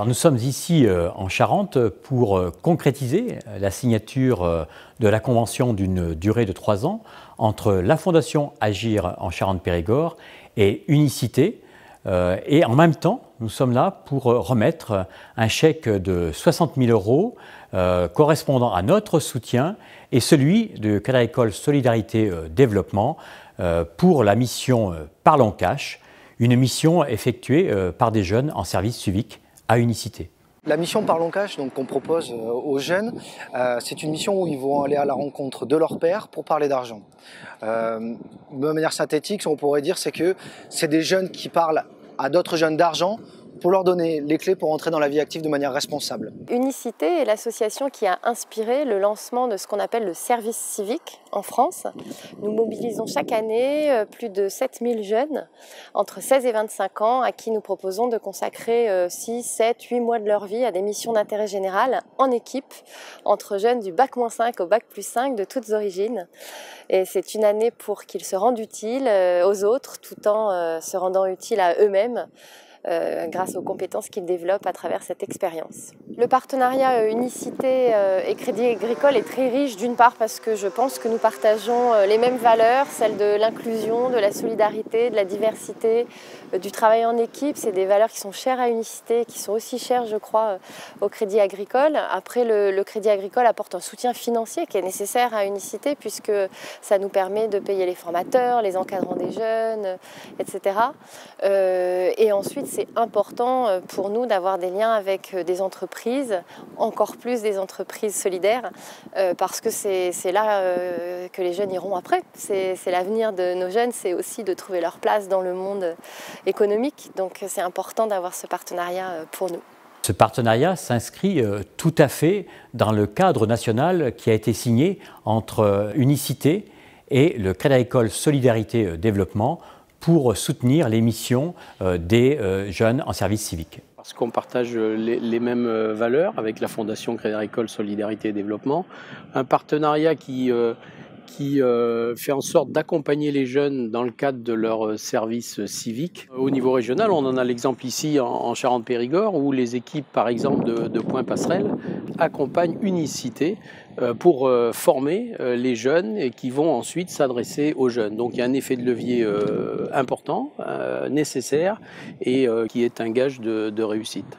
Alors nous sommes ici en Charente pour concrétiser la signature de la convention d'une durée de 3 ans entre la Fondation Agir en Charente-Périgord et Unicité. Et en même temps, nous sommes là pour remettre un chèque de 60 000 € correspondant à notre soutien et celui de Crédit Agricole Solidarité Développement pour la mission Parlons Cash, une mission effectuée par des jeunes en service civique à Unicité. La mission Parlons Cash qu'on propose aux jeunes, c'est une mission où ils vont aller à la rencontre de leur père pour parler d'argent. De manière synthétique, ce qu'on pourrait dire, c'est que c'est des jeunes qui parlent à d'autres jeunes d'argent pour leur donner les clés pour entrer dans la vie active de manière responsable. Unicité est l'association qui a inspiré le lancement de ce qu'on appelle le service civique en France. Nous mobilisons chaque année plus de 7000 jeunes entre 16 et 25 ans à qui nous proposons de consacrer 6, 7, 8 mois de leur vie à des missions d'intérêt général en équipe entre jeunes du Bac-5 au Bac+5 de toutes origines. Et c'est une année pour qu'ils se rendent utiles aux autres tout en se rendant utiles à eux-mêmes. Grâce aux compétences qu'ils développent à travers cette expérience. Le partenariat Unicité et Crédit Agricole est très riche, d'une part parce que je pense que nous partageons les mêmes valeurs, celles de l'inclusion, de la solidarité, de la diversité, du travail en équipe. C'est des valeurs qui sont chères à Unicité, qui sont aussi chères, je crois, au Crédit Agricole. Après, le Crédit Agricole apporte un soutien financier qui est nécessaire à Unicité puisque ça nous permet de payer les formateurs, les encadrants des jeunes, etc. Et ensuite, c'est important pour nous d'avoir des liens avec des entreprises, encore plus des entreprises solidaires, parce que c'est là que les jeunes iront après. C'est l'avenir de nos jeunes, c'est aussi de trouver leur place dans le monde économique. Donc c'est important d'avoir ce partenariat pour nous. Ce partenariat s'inscrit tout à fait dans le cadre national qui a été signé entre Unicité et le Crédit Agricole Solidarité Développement pour soutenir les missions des jeunes en service civique. Parce qu'on partage les mêmes valeurs avec la Fondation Crédit Agricole Solidarité et Développement. Un partenariat qui fait en sorte d'accompagner les jeunes dans le cadre de leur service civique. Au niveau régional, on en a l'exemple ici en Charente-Périgord où les équipes, par exemple, de Point Passerelle accompagnent Unicité pour former les jeunes et qui vont ensuite s'adresser aux jeunes. Donc il y a un effet de levier important, nécessaire et qui est un gage de réussite.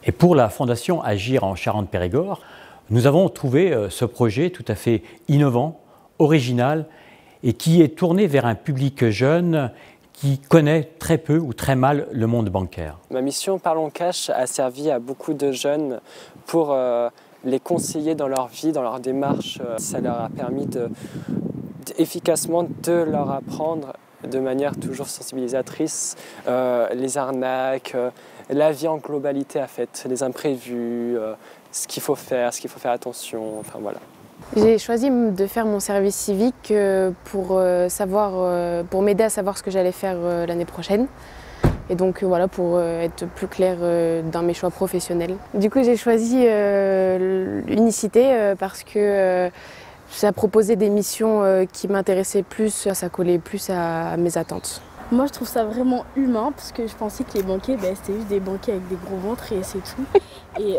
Et pour la Fondation Agir en Charente-Périgord, nous avons trouvé ce projet tout à fait innovant, original et qui est tourné vers un public jeune qui connaît très peu ou très mal le monde bancaire. Ma mission Parlons Cash a servi à beaucoup de jeunes pour les conseiller dans leur vie, dans leur démarche. Ça leur a permis efficacement de leur apprendre de manière toujours sensibilisatrice les arnaques, la vie en globalité en fait, les imprévus, ce qu'il faut faire attention, enfin voilà. J'ai choisi de faire mon service civique pour m'aider à savoir ce que j'allais faire l'année prochaine. Et donc voilà, pour être plus clair dans mes choix professionnels. Du coup, j'ai choisi Unicité parce que ça proposait des missions qui m'intéressaient plus, ça collait plus à mes attentes. Moi, je trouve ça vraiment humain parce que je pensais que les banquiers, c'était juste des banquiers avec des gros ventres et c'est tout. Et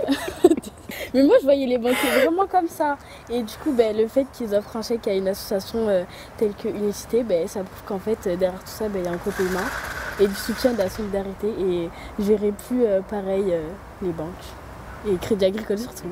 mais moi, je voyais les banquiers vraiment comme ça. Et du coup, le fait qu'ils offrent un chèque à une association telle que Unicité, ça prouve qu'en fait, derrière tout ça, il y a un côté humain et du soutien, de la solidarité. Et je verrai plus pareil les banques et Crédit Agricole surtout.